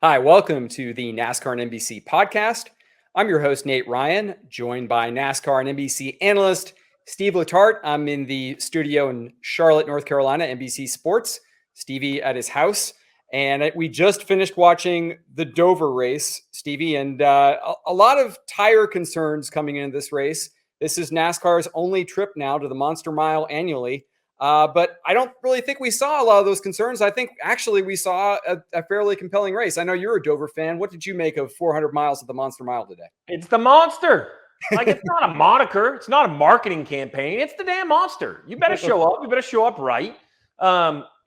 Hi, welcome to the NASCAR and NBC Podcast. I'm your host, Nate Ryan, joined by NASCAR and NBC analyst Steve Letarte. I'm in the studio in Charlotte, North Carolina, NBC Sports. Stevie at his house. And we just finished watching the Dover race, Stevie, and a lot of tire concerns coming into this race. This is NASCAR's only trip now to the Monster Mile annually. But I don't really think we saw a lot of those concerns. I think actually we saw a fairly compelling race. I know you're a Dover fan. What did you make of 400 miles of the Monster Mile today? It's the monster. Like, it's not a moniker. It's not a marketing campaign. It's the damn monster. You better show up. You better show up right.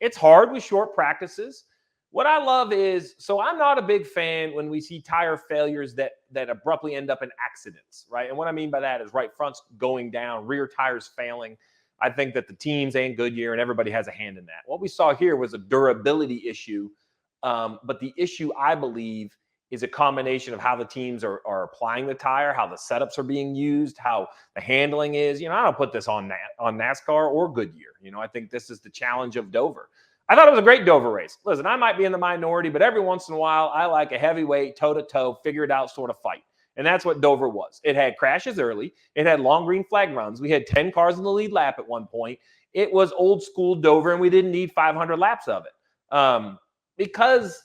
It's hard with short practices. What I love is, so I'm not a big fan when we see tire failures that abruptly end up in accidents, right? And what I mean by that is right fronts going down, rear tires failing. I think that the teams and Goodyear and everybody has a hand in that. What we saw here was a durability issue. But the issue, I believe, is a combination of how the teams are applying the tire, how the setups are being used, how the handling is. I don't put this on NASCAR or Goodyear. I think this is the challenge of Dover. I thought it was a great Dover race. Listen, I might be in the minority, but every once in a while, I like a heavyweight, toe-to-toe, figure-it-out sort of fight. And that's what Dover was. It had crashes early. It had long green flag runs. We had 10 cars in the lead lap at one point. It was old school Dover, and we didn't need 500 laps of it. Because,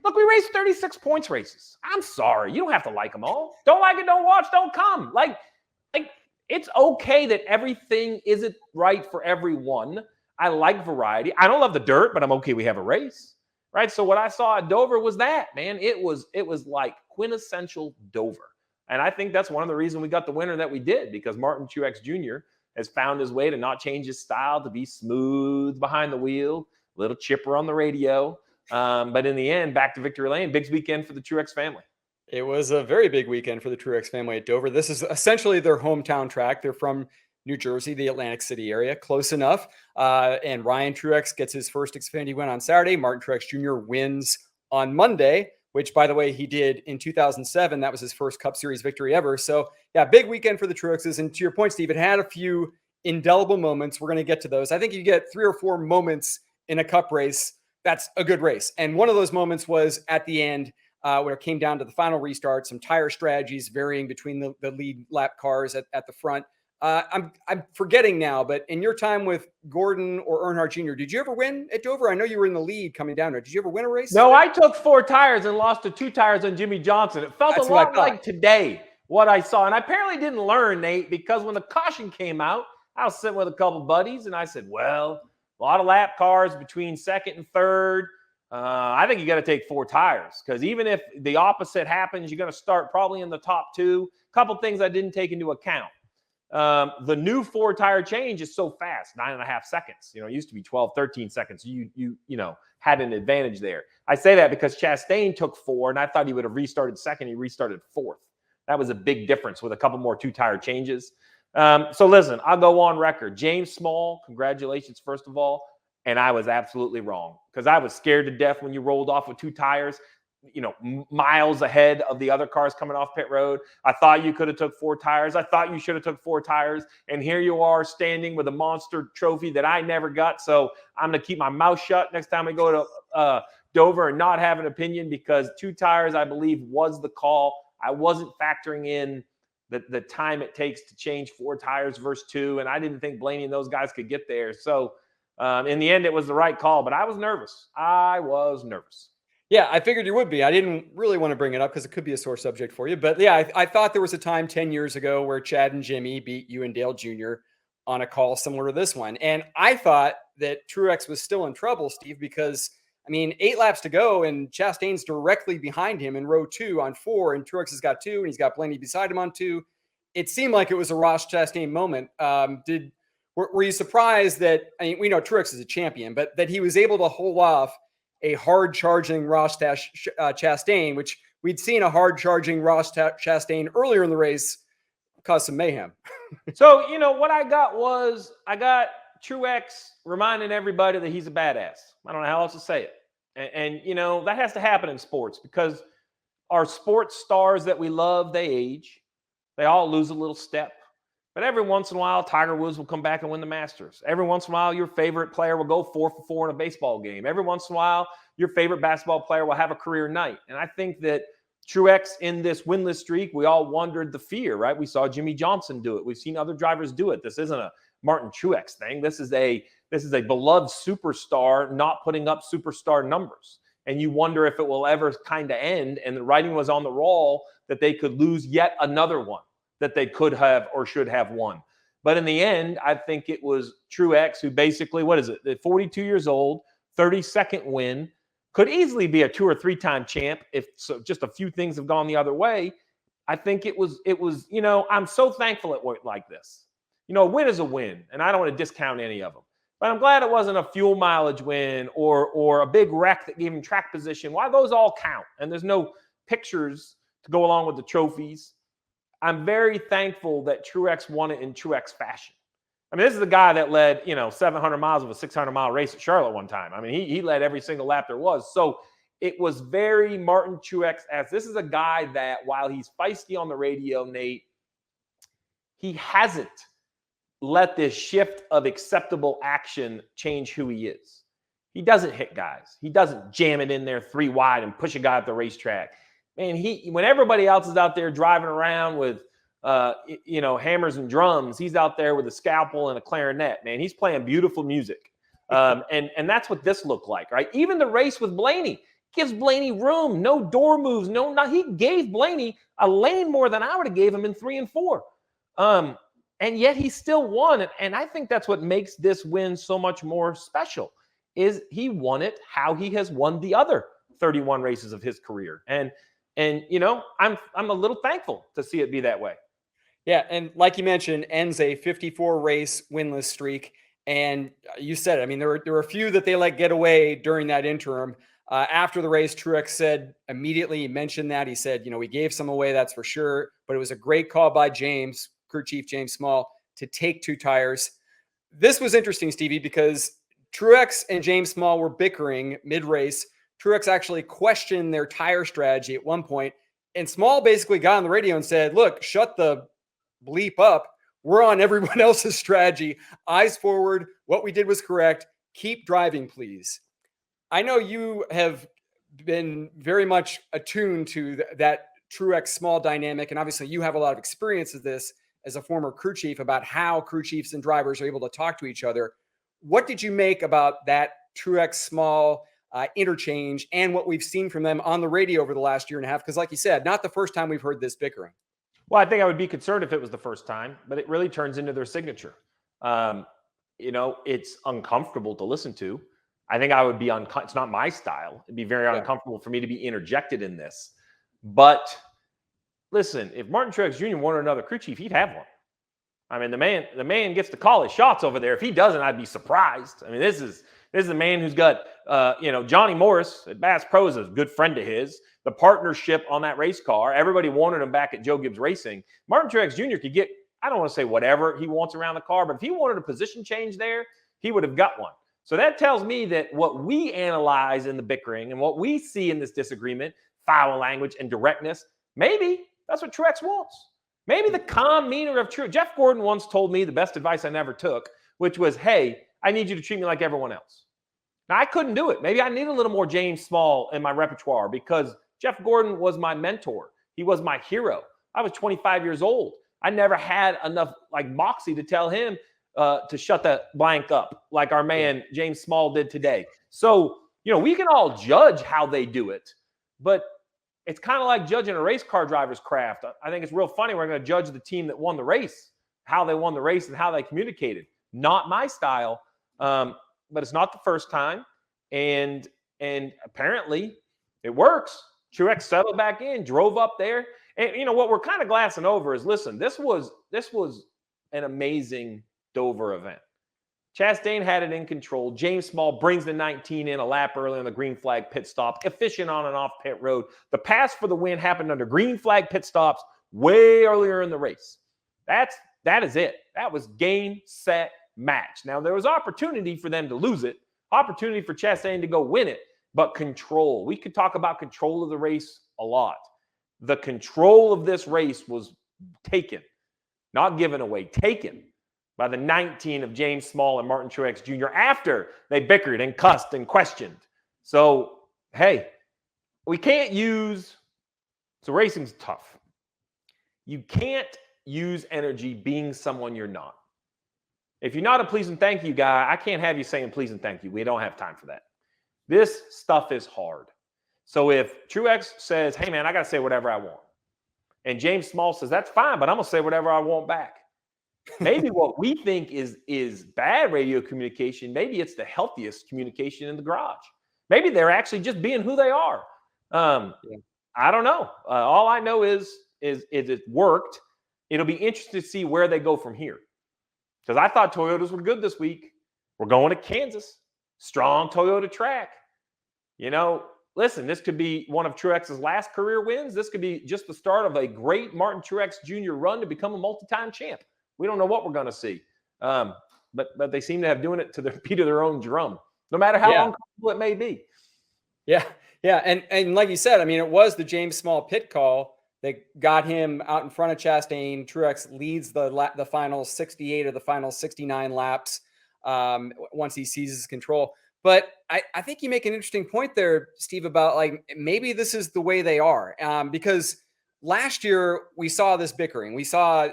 look, we raced 36 points races. I'm sorry. You don't have to like them all. Don't like it, don't watch, don't come. Like it's okay that everything isn't right for everyone. I like variety. I don't love the dirt, but I'm okay we have a race. Right? So what I saw at Dover was that, man. It was like quintessential Dover. And I think that's one of the reasons we got the winner that we did, because Martin Truex Jr. has found his way to not change his style, to be smooth behind the wheel, a little chipper on the radio. But in the end, back to victory lane. Big weekend for the Truex family. It was a very big weekend for the Truex family at Dover. This is essentially their hometown track. They're from New Jersey, the Atlantic City area, close enough. And Ryan Truex gets his first Xfinity win on Saturday. Martin Truex Jr. wins on Monday, which, by the way, he did in 2007. That was his first Cup Series victory ever. So, yeah, big weekend for the Truexes. And to your point, Steve, it had a few indelible moments. We're going to get to those. I think you get 3 or 4 moments in a Cup race. That's a good race. And one of those moments was at the end, where it came down to the final restart, some tire strategies varying between the lead lap cars at the front. I'm forgetting now, but in your time with Gordon or Earnhardt Jr., did you ever win at Dover? I know you were in the lead coming down there. Did you ever win a race? No, I took 4 tires and lost to 2 tires on Jimmy Johnson. It felt a lot like today, what I saw. And I apparently didn't learn, Nate, because when the caution came out, I was sitting with a couple buddies, and I said, well, a lot of lap cars between second and third. I think you got to take 4 tires, because even if the opposite happens, you're going to start probably in the top 2. A couple things I didn't take into account. The new 4-tire change is so fast, 9.5 seconds. It used to be 12, 13 seconds. You had an advantage there. I say that because Chastain took 4, and I thought he would have restarted second. He restarted 4th. That was a big difference with a couple more 2-tire changes. So listen, I'll go on record. James Small, congratulations, first of all. And I was absolutely wrong, because I was scared to death when you rolled off with 2 tires. Miles ahead of the other cars coming off pit road. I thought you could have took 4 tires. I thought you should have took 4 tires. And here you are standing with a monster trophy that I never got. So I'm going to keep my mouth shut next time I go to Dover and not have an opinion, because 2 tires, I believe, was the call. I wasn't factoring in the time it takes to change 4 tires versus 2. And I didn't think Blaney and those guys could get there. So in the end, it was the right call. But I was nervous. Yeah, I figured you would be. I didn't really want to bring it up because it could be a sore subject for you. But yeah, I thought there was a time 10 years ago where Chad and Jimmy beat you and Dale Jr. on a call similar to this one. And I thought that Truex was still in trouble, Steve, because, 8 laps to go and Chastain's directly behind him in row 2 on 4, and Truex has got 2, and he's got Blaney beside him on 2. It seemed like it was a Ross Chastain moment. Were you surprised that, we know Truex is a champion, but that he was able to hold off a hard-charging Ross Chastain, which we'd seen a hard-charging Ross Chastain earlier in the race cause some mayhem. So, what I got Truex reminding everybody that he's a badass. I don't know how else to say it. And that has to happen in sports, because our sports stars that we love, they age. They all lose a little step. But every once in a while, Tiger Woods will come back and win the Masters. Every once in a while, your favorite player will go 4 for 4 in a baseball game. Every once in a while, your favorite basketball player will have a career night. And I think that Truex in this winless streak, we all wondered the fear, right? We saw Jimmy Johnson do it. We've seen other drivers do it. This isn't a Martin Truex thing. This is a beloved superstar not putting up superstar numbers. And you wonder if it will ever kind of end. And the writing was on the wall that they could lose yet another one that they could have or should have won. But in the end, I think it was Truex who basically, what is it? At 42 years old, 32nd win, could easily be a 2 or 3 time champ if so just a few things have gone the other way. I think it was, I'm so thankful it went like this. A win is a win, and I don't want to discount any of them. But I'm glad it wasn't a fuel mileage win or a big wreck that gave him track position. Why those all count, and there's no pictures to go along with the trophies. I'm very thankful that Truex won it in Truex fashion. I mean, this is the guy that led, 700 miles of a 600-mile race at Charlotte one time. I mean, he led every single lap there was. So it was very Martin Truex. As this is a guy that, while he's feisty on the radio, Nate, he hasn't let this shift of acceptable action change who he is. He doesn't hit guys. He doesn't jam it in there 3 wide and push a guy up the racetrack. Man, when everybody else is out there driving around with, hammers and drums, he's out there with a scalpel and a clarinet. Man, he's playing beautiful music. And that's what this looked like, right? Even the race with Blaney gives Blaney room, no door moves, he gave Blaney a lane more than I would have gave him in 3 and 4. And yet he still won. And I think that's what makes this win so much more special, is he won it how he has won the other 31 races of his career. And I'm a little thankful to see it be that way. Yeah, and like you mentioned, ends a 54-race winless streak. And you said it. I mean, there were a few that they let get away during that interim. After the race, Truex said immediately, he mentioned that. He said, we gave some away, that's for sure. But it was a great call by James, crew chief James Small, to take 2 tires. This was interesting, Stevie, because Truex and James Small were bickering mid-race. Truex actually questioned their tire strategy at one point, and Small basically got on the radio and said, look, shut the bleep up. We're on everyone else's strategy. Eyes forward. What we did was correct. Keep driving, please. I know you have been very much attuned to that Truex Small dynamic, and obviously you have a lot of experience with this as a former crew chief about how crew chiefs and drivers are able to talk to each other. What did you make about that Truex Small interchange and what we've seen from them on the radio over the last year and a half? Because like you said, not the first time we've heard this bickering. Well, I think I would be concerned if it was the first time, but it really turns into their signature. It's uncomfortable to listen to. I think I would be it's not my style. It'd be very uncomfortable for me to be interjected in this. But listen, if Martin Truex Jr. wanted another crew chief, he'd have one. I mean, the man gets to call his shots over there. If he doesn't, I'd be surprised. I mean, this is a man who's got, Johnny Morris at Bass Pro is a good friend of his. The partnership on that race car, everybody wanted him back at Joe Gibbs Racing. Martin Truex Jr. could get, I don't want to say whatever he wants around the car, but if he wanted a position change there, he would have got one. So that tells me that what we analyze in the bickering and what we see in this disagreement, foul language and directness, maybe that's what Truex wants. Maybe the calm demeanor of Truex. Jeff Gordon once told me the best advice I never took, which was, hey, I need you to treat me like everyone else. Now, I couldn't do it. Maybe I need a little more James Small in my repertoire because Jeff Gordon was my mentor. He was my hero. I was 25 years old. I never had enough moxie to tell him to shut that blank up like our man James Small did today. So, we can all judge how they do it, but it's kind of like judging a race car driver's craft. I think it's real funny. We're going to judge the team that won the race, how they won the race and how they communicated. Not my style, but it's not the first time. And apparently it works. Truex settled back in, drove up there. And what we're kind of glassing over is, listen, this was an amazing Dover event. Chastain had it in control. James Small brings the 19 in a lap early on the green flag pit stop, efficient on and off pit road. The pass for the win happened under green flag pit stops way earlier in the race. That is it. That was game, set, match. Now, there was opportunity for them to lose it, opportunity for Chastain to go win it, but control. We could talk about control of the race a lot. The control of this race was taken, not given away, taken by the 19 of James Small and Martin Truex Jr. after they bickered and cussed and questioned. So hey, we can't use, so racing's tough. You can't use energy being someone you're not. If you're not a please and thank you guy, I can't have you saying please and thank you. We don't have time for that. This stuff is hard. So if Truex says, hey, man, I got to say whatever I want. And James Small says, that's fine, but I'm going to say whatever I want back. Maybe what we think is bad radio communication, maybe it's the healthiest communication in the garage. Maybe they're actually just being who they are. I don't know. All I know is it worked. It'll be interesting to see where they go from here. Because I thought Toyotas were good this week. We're going to Kansas. Strong Toyota track. You know, listen, this could be one of Truex's last career wins. This could be just the start of a great Martin Truex Jr. run to become a multi-time champ. We don't know what we're going to see. But they seem to have doing it to the beat of their own drum, no matter how uncomfortable it may be. Yeah. Yeah. And like you said, I mean, it was the James Small pit call that got him out in front of Chastain. Truex leads the final 68 of the final 69 laps once he seizes control. But I think you make an interesting point there, Steve, about like maybe this is the way they are. Because last year we saw this bickering. We saw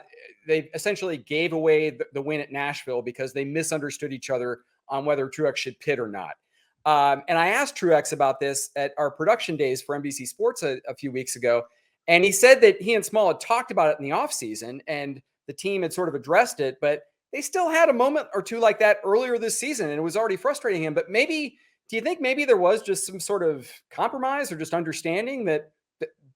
they essentially gave away the win at Nashville because they misunderstood each other on whether Truex should pit or not. And I asked Truex about this at our production days for NBC Sports a few weeks ago. And he said that he and Small had talked about it in the offseason and the team had sort of addressed it, but they still had a moment or two like that earlier this season and it was already frustrating him. But maybe, do you think maybe there was just some sort of compromise or just understanding that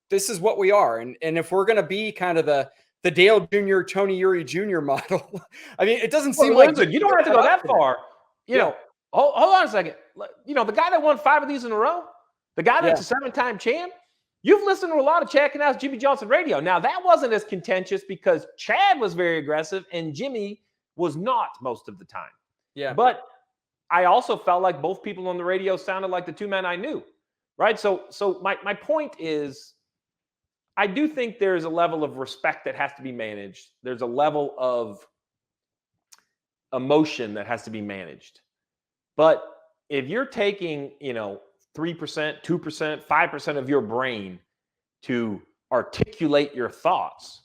this is what we are? And if we're going to be kind of the Dale Jr., Tony Uri Jr. model, I mean, it doesn't seem like you don't have to go that far. You know, hold on a second. You know, the guy that won 5 of these in a row, the guy that's a 7-time champ, you've listened to a lot of Chad Canals, Jimmy Johnson radio. Now, that wasn't as contentious because Chad was very aggressive and Jimmy was not most of the time. Yeah. But I also felt like both people on the radio sounded like the two men I knew, right? So my point is, I do think there's a level of respect that has to be managed. There's a level of emotion that has to be managed. But if you're taking, 3%, 2%, 5% of your brain to articulate your thoughts,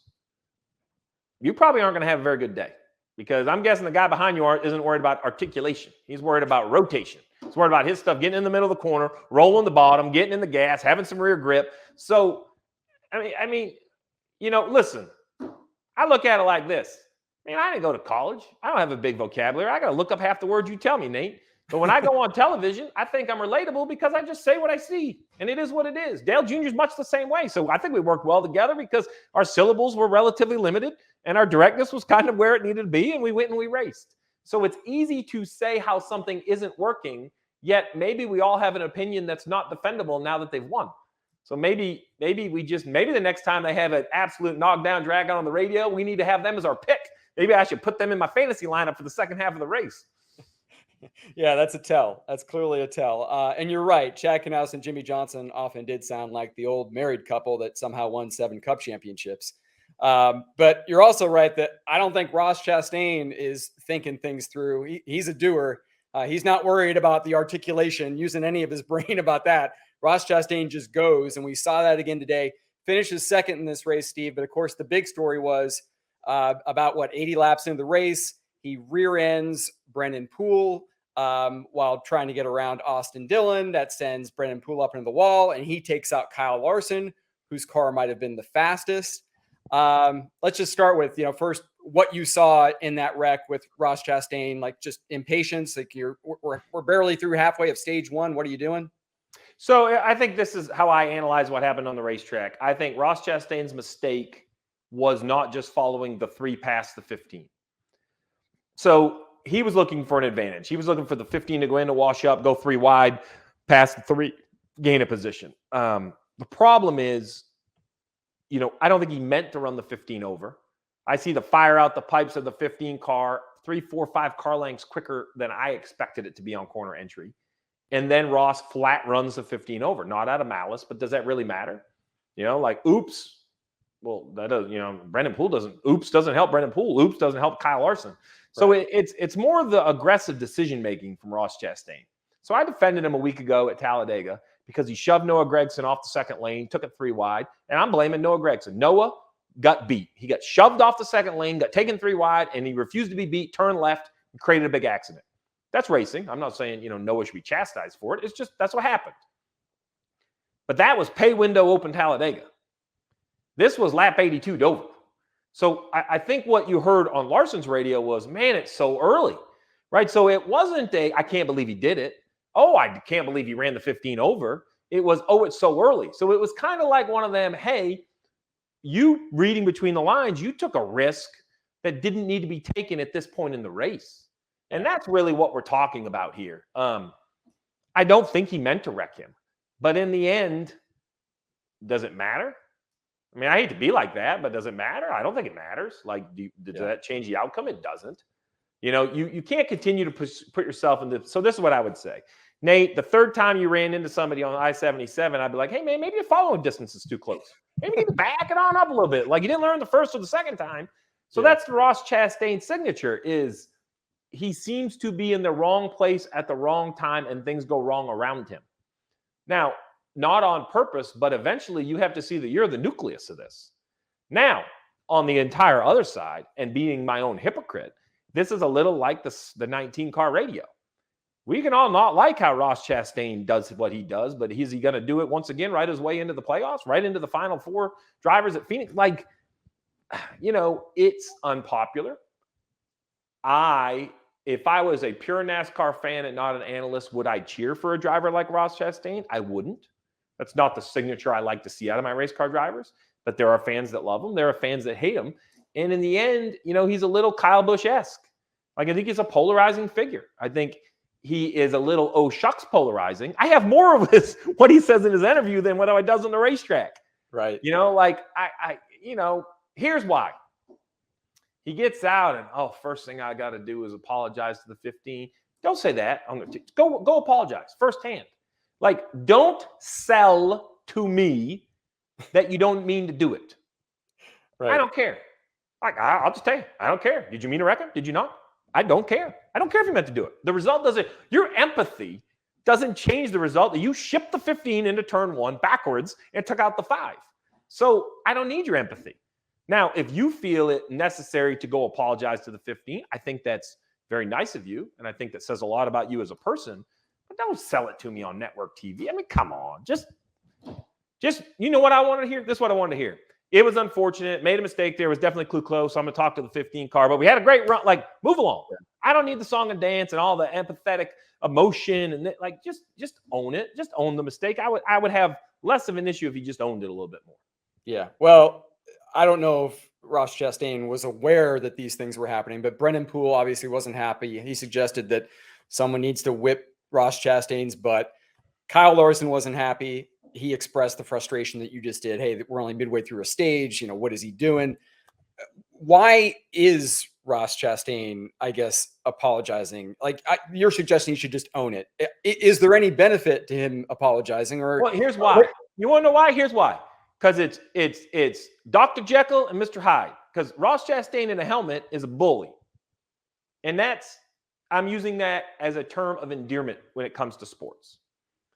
you probably aren't going to have a very good day. Because I'm guessing the guy behind you isn't worried about articulation. He's worried about rotation. He's worried about his stuff getting in the middle of the corner, rolling the bottom, getting in the gas, having some rear grip. So, I mean, listen, I look at it like this. Man, I didn't go to college. I don't have a big vocabulary. I got to look up half the words you tell me, Nate. But when I go on television, I think I'm relatable because I just say what I see. And it is what it is. Dale Jr. is much the same way. So I think we worked well together because our syllables were relatively limited and our directness was kind of where it needed to be. And we went and we raced. So it's easy to say how something isn't working, yet maybe we all have an opinion that's not defendable now that they've won. So maybe the next time they have an absolute knockdown drag out on the radio, we need to have them as our pick. Maybe I should put them in my fantasy lineup for the second half of the race. Yeah, that's a tell. That's clearly a tell. And you're right. Chad Knaus and Jimmy Johnson often did sound like the old married couple that somehow won 7 Cup championships. But you're also right that I don't think Ross Chastain is thinking things through. He's a doer. He's not worried about the articulation, using any of his brain about that. Ross Chastain just goes, and we saw that again today. Finishes second in this race, Steve. But of course, the big story was about 80 laps into the race, he rear ends Brendan Poole while trying to get around Austin Dillon. That sends Brendan Poole up into the wall, and he takes out Kyle Larson, whose car might have been the fastest. Let's just start with, first what you saw in that wreck with Ross Chastain, like just impatience. Like we're barely through halfway of stage 1. What are you doing? So I think this is how I analyze what happened on the racetrack. I think Ross Chastain's mistake was not just following the 3 past the 15. So he was looking for an advantage. He was looking for the 15 to go in to wash up, go 3 wide, pass the 3, gain a position. The problem is, I don't think he meant to run the 15 over. I see the fire out the pipes of the 15 car 3, 4, 5 car lengths quicker than I expected it to be on corner entry. And then Ross flat runs the 15 over, not out of malice, but does that really matter? Oops. Well, that does, Brendan Poole doesn't help Brendan Poole. Oops doesn't help Kyle Larson. So right. It's more the aggressive decision-making from Ross Chastain. So I defended him a week ago at Talladega because he shoved Noah Gragson off the second lane, took it 3 wide, and I'm blaming Noah Gragson. Noah got beat. He got shoved off the second lane, got taken 3 wide, and he refused to be beat, turned left, and created a big accident. That's racing. I'm not saying, Noah should be chastised for it. It's just that's what happened. But that was pay window open Talladega. This was lap 82 Dover. So I think what you heard on Larson's radio was, man, it's so early, right? So it wasn't I can't believe he did it. Oh, I can't believe he ran the 15 over. It was, oh, it's so early. So it was kind of like one of them, hey, you reading between the lines, you took a risk that didn't need to be taken at this point in the race. And that's really what we're talking about here. I don't think he meant to wreck him. But in the end, does it matter? I mean, I hate to be like that, but does it matter? I don't think it matters. Like, does that change the outcome? It doesn't. You can't continue to put yourself into. So this is what I would say. Nate, the third time you ran into somebody on I-77, I'd be like, hey, man, maybe your following distance is too close. Maybe you need to back it on up a little bit. Like you didn't learn the first or the second time. So that's the Ross Chastain signature is he seems to be in the wrong place at the wrong time and things go wrong around him. Now, not on purpose, but eventually you have to see that you're the nucleus of this. Now, on the entire other side, and being my own hypocrite, this is a little like the 19-car radio. We can all not like how Ross Chastain does what he does, but is he going to do it once again, right his way into the playoffs, right into the final 4 drivers at Phoenix? Like, it's unpopular. If I was a pure NASCAR fan and not an analyst, would I cheer for a driver like Ross Chastain? I wouldn't. That's not the signature I like to see out of my race car drivers, but there are fans that love him. There are fans that hate him. And in the end, he's a little Kyle Busch-esque. Like, I think he's a polarizing figure. I think he is a little, oh, shucks, polarizing. I have more of what he says in his interview than what he does on the racetrack. Right. Here's why. He gets out and, first thing I got to do is apologize to the 15. Don't say that. I'm going to go apologize firsthand. Like, don't sell to me that you don't mean to do it. Right. I don't care. Like, I'll just tell you, I don't care. Did you mean to wreck him? Did you not? I don't care. I don't care if you meant to do it. The result doesn't, your empathy doesn't change the result that you shipped the 15 into turn 1 backwards and took out the 5. So I don't need your empathy. Now, if you feel it necessary to go apologize to the 15, I think that's very nice of you. And I think that says a lot about you as a person. But don't sell it to me on network TV. I mean, come on. Just you know what I wanted to hear? This is what I wanted to hear. It was unfortunate. Made a mistake there. It was definitely close. So I'm going to talk to the 15 car. But we had a great run. Like, move along. I don't need the song and dance and all the empathetic emotion. And like, just own it. Just own the mistake. I would have less of an issue if you just owned it a little bit more. Yeah. Well, I don't know if Ross Chastain was aware that these things were happening, but Brennan Poole obviously wasn't happy. He suggested that someone needs to whip Ross Chastain's butt. Kyle Larson wasn't happy. He expressed the frustration that you just did. Hey, we're only midway through a stage. What is he doing? Why is Ross Chastain, I guess, apologizing? Like, you're suggesting he should just own it. Is there any benefit to him apologizing? Well, here's why. You want to know why? Here's why. Because it's Dr. Jekyll and Mr. Hyde. Because Ross Chastain in a helmet is a bully. And I'm using that as a term of endearment when it comes to sports.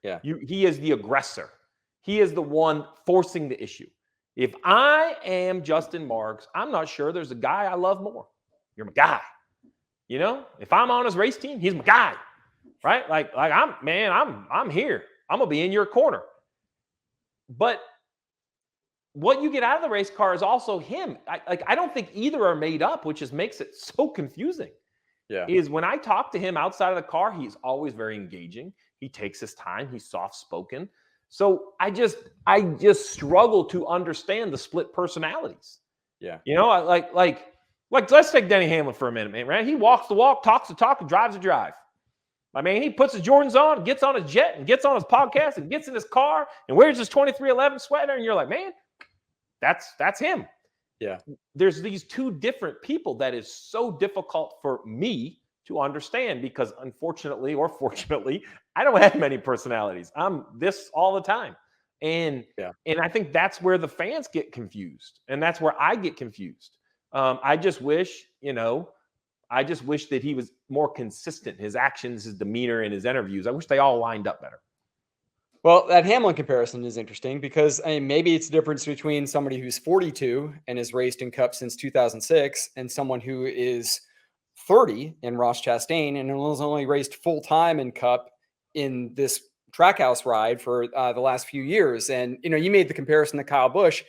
Yeah. He is the aggressor. He is the one forcing the issue. If I am Justin Marks, I'm not sure there's a guy I love more. You're my guy. If I'm on his race team, he's my guy. Right? Like I'm here. I'm gonna be in your corner. But what you get out of the race car is also him. I don't think either are made up, which just makes it so confusing. Yeah. Is when I talk to him outside of the car, he's always very engaging. He takes his time. He's soft-spoken. So I just struggle to understand the split personalities. Yeah. Let's take Denny Hamlin for a minute, man. Right? He walks the walk, talks the talk, and drives the drive. I mean, he puts his Jordans on, gets on his jet, and gets on his podcast, and gets in his car, and wears his 2311 sweater, and you're like, man, that's him. Yeah. There's these two different people that is so difficult for me to understand because unfortunately or fortunately, I don't have many personalities. I'm this all the time. And I think that's where the fans get confused. And that's where I get confused. I just wish that he was more consistent. His actions, his demeanor, and his interviews. I wish they all lined up better. Well, that Hamlin comparison is interesting because I mean, maybe it's the difference between somebody who's 42 and has raced in Cup since 2006 and someone who is 30 in Ross Chastain and has only raced full time in Cup in this Trackhouse ride for the last few years. And you made the comparison to Kyle Busch.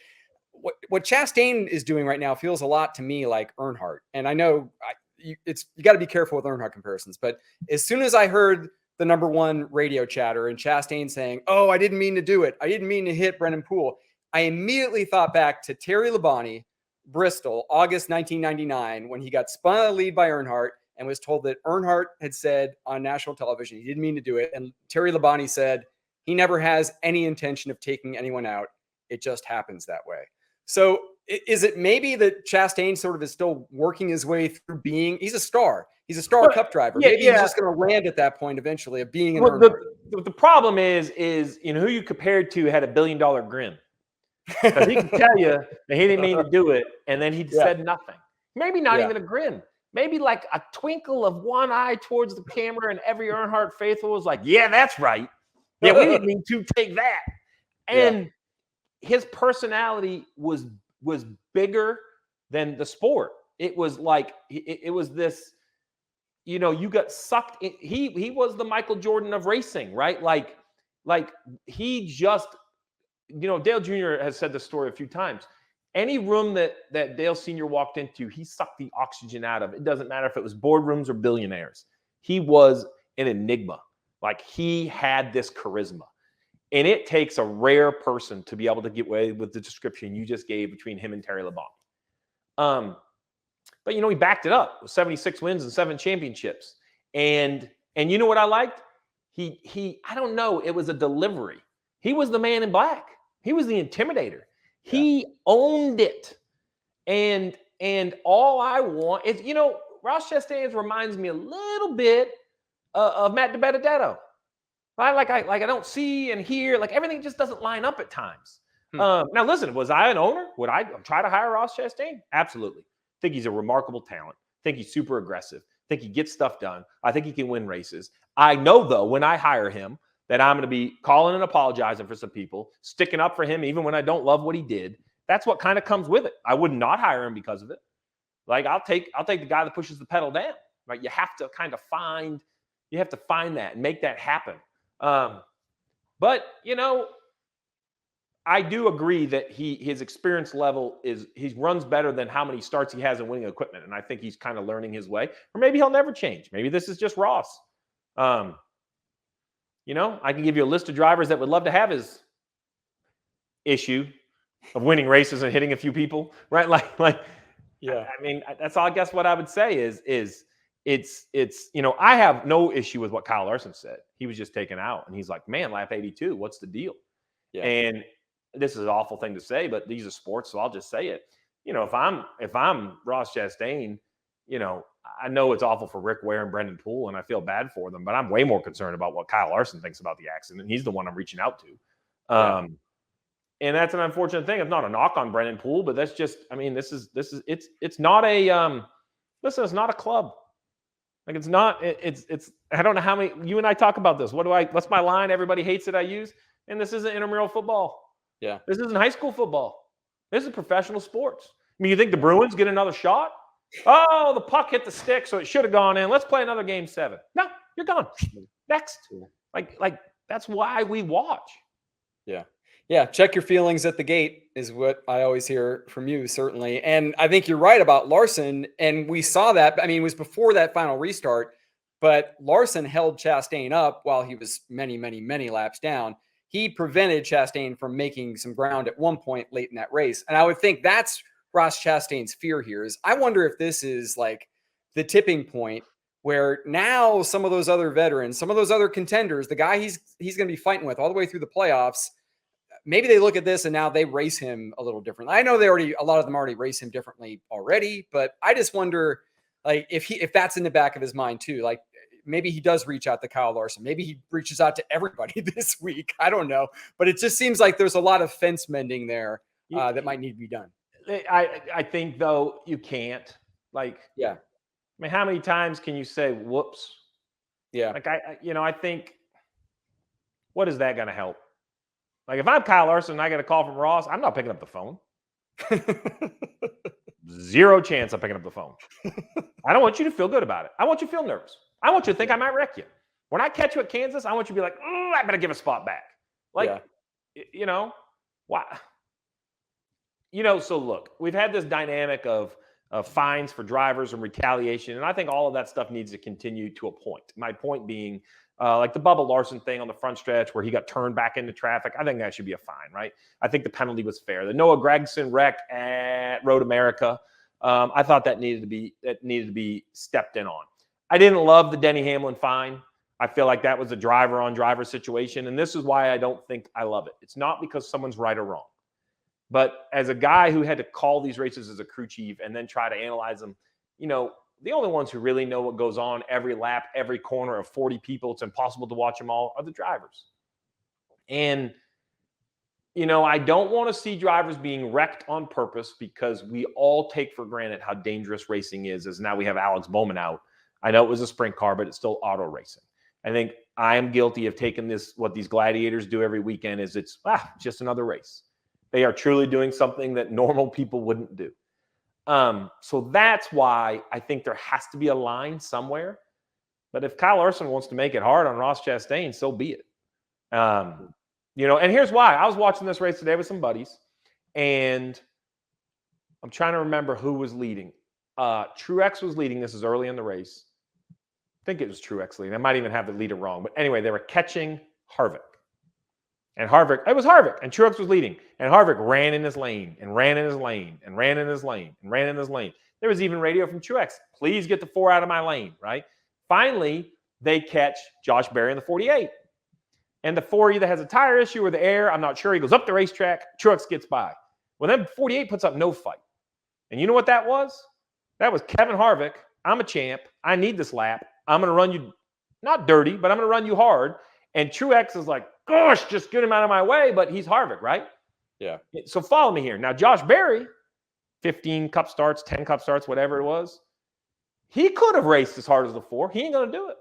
What Chastain is doing right now feels a lot to me like Earnhardt. And I know you got to be careful with Earnhardt comparisons, but as soon as I heard the number one radio chatter and Chastain saying, "Oh, I didn't mean to do it. I didn't mean to hit Brendan Poole," I immediately thought back to Terry Labonte, Bristol, August 1999, when he got spun out of the lead by Earnhardt and was told that Earnhardt had said on national television he didn't mean to do it. And Terry Labonte said he never has any intention of taking anyone out. It just happens that way. So is it maybe that Chastain sort of is still working his way through he's a star. He's a star Cup driver. Maybe he's just going to land at that point eventually of being an the problem is who you compared to had $1 billion grin. Because he can tell you that he didn't mean to do it, and then he said nothing. Maybe not even a grin. Maybe like a twinkle of one eye towards the camera, and every Earnhardt faithful was like, "Yeah, that's right. Yeah, we didn't mean to take that." And his personality was bigger than the sport. It was like it was this. You got sucked in. He was the Michael Jordan of racing, right? Like he just, Dale Jr. has said this story a few times. Any room that Dale Sr. walked into, he sucked the oxygen out of. It doesn't matter if it was boardrooms or billionaires. He was an enigma. Like he had this charisma. And it takes a rare person to be able to get away with the description you just gave between him and Terry Labonte. But he backed it up with 76 wins and 7 championships. And you know what I liked? He I don't know, it was a delivery. He was the man in black. He was the intimidator. Yeah. He owned it. And all I want is, Ross Chastain reminds me a little bit of Matt DiBenedetto. Like I don't see and hear, like everything just doesn't line up at times. Now listen, was I an owner? Would I try to hire Ross Chastain? Absolutely. Think he's a remarkable talent. Think he's super aggressive. Think he gets stuff done. I think he can win races. I know, though, when I hire him, that I'm going to be calling and apologizing for some people, sticking up for him even when I don't love what he did. That's what kind of comes with it. I would not hire him because of it. Like I'll take the guy that pushes the pedal down. Right? You have to kind of find that and make that happen. But I do agree that his experience level he runs better than how many starts he has in winning equipment. And I think he's kind of learning his way, or maybe he'll never change. Maybe this is just Ross. I can give you a list of drivers that would love to have his issue of winning races and hitting a few people, right? Yeah. I mean, that's all I guess what I would say is it's I have no issue with what Kyle Larson said. He was just taken out and he's like, man, lap 82, what's the deal? Yeah. And this is an awful thing to say, but these are sports, so I'll just say it. If I'm Ross Chastain, I know it's awful for Rick Ware and Brendan Poole, and I feel bad for them, but I'm way more concerned about what Kyle Larson thinks about the accident. He's the one I'm reaching out to. And that's an unfortunate thing. It's not a knock on Brendan Poole, but that's just, it's not it's not a club. Like it's not, I don't know how many, you and I talk about this. What's my line? Everybody hates it I use. And this isn't intramural football. Yeah. This isn't high school football. This is professional sports. I mean, you think the Bruins get another shot? Oh, the puck hit the stick, so it should have gone in. Let's play another game 7. No, you're gone. Next. Like that's why we watch. Yeah. Yeah. Check your feelings at the gate is what I always hear from you, certainly. And I think you're right about Larson. And we saw that. I mean, it was before that final restart, but Larson held Chastain up while he was many, many, many laps down. He prevented Chastain from making some ground at one point late in that race. And I would think that's Ross Chastain's fear here is I wonder if this is like the tipping point where now some of those other veterans, some of those other contenders, the guy he's going to be fighting with all the way through the playoffs, maybe they look at this and now they race him a little differently. I know a lot of them already race him differently already, but I just wonder like if that's in the back of his mind too, like maybe he does reach out to Kyle Larson. Maybe he reaches out to everybody this week. I don't know, but it just seems like there's a lot of fence mending there that might need to be done. I think though you can't I mean, how many times can you say, whoops? Yeah. Like I think what is that going to help? Like if I'm Kyle Larson and I get a call from Ross, I'm not picking up the phone. Zero chance I'm picking up the phone. I don't want you to feel good about it. I want you to feel nervous. I want you to think I might wreck you. When I catch you at Kansas, I want you to be like, I better give a spot back. Like, why? So look, we've had this dynamic of fines for drivers and retaliation, and I think all of that stuff needs to continue to a point. My point being, like the Bubba Larson thing on the front stretch where he got turned back into traffic, I think that should be a fine, right? I think the penalty was fair. The Noah Gragson wreck at Road America, I thought that needed to be stepped in on. I didn't love the Denny Hamlin fine. I feel like that was a driver-on-driver situation, and this is why I don't think I love it. It's not because someone's right or wrong. But as a guy who had to call these races as a crew chief and then try to analyze them, the only ones who really know what goes on every lap, every corner of 40 people, it's impossible to watch them all, are the drivers. And, I don't want to see drivers being wrecked on purpose because we all take for granted how dangerous racing is, as now we have Alex Bowman out. I know it was a sprint car, but it's still auto racing. I think I am guilty of taking this, what these gladiators do every weekend is it's just another race. They are truly doing something that normal people wouldn't do. So that's why I think there has to be a line somewhere. But if Kyle Larson wants to make it hard on Ross Chastain, so be it. And here's why. I was watching this race today with some buddies, and I'm trying to remember who was leading. Truex was leading. This is early in the race. I think it was Truex leading. I might even have the leader wrong. But anyway, they were catching Harvick. And it was Harvick, and Truex was leading. And Harvick ran in his lane, and ran in his lane, and ran in his lane, and ran in his lane. There was even radio from Truex. Please get the 4 out of my lane, right? Finally, they catch Josh Berry in the 48. And the 4 either has a tire issue or the air. I'm not sure. He goes up the racetrack. Truex gets by. Well, then 48 puts up no fight. And you know what that was? That was Kevin Harvick. I'm a champ. I need this lap. I'm going to run you, not dirty, but I'm going to run you hard. And Truex is like, gosh, just get him out of my way. But he's Harvick, right? Yeah. So follow me here. Now, Josh Berry, 15 cup starts, 10 cup starts, whatever it was, he could have raced as hard as the 4. He ain't going to do it.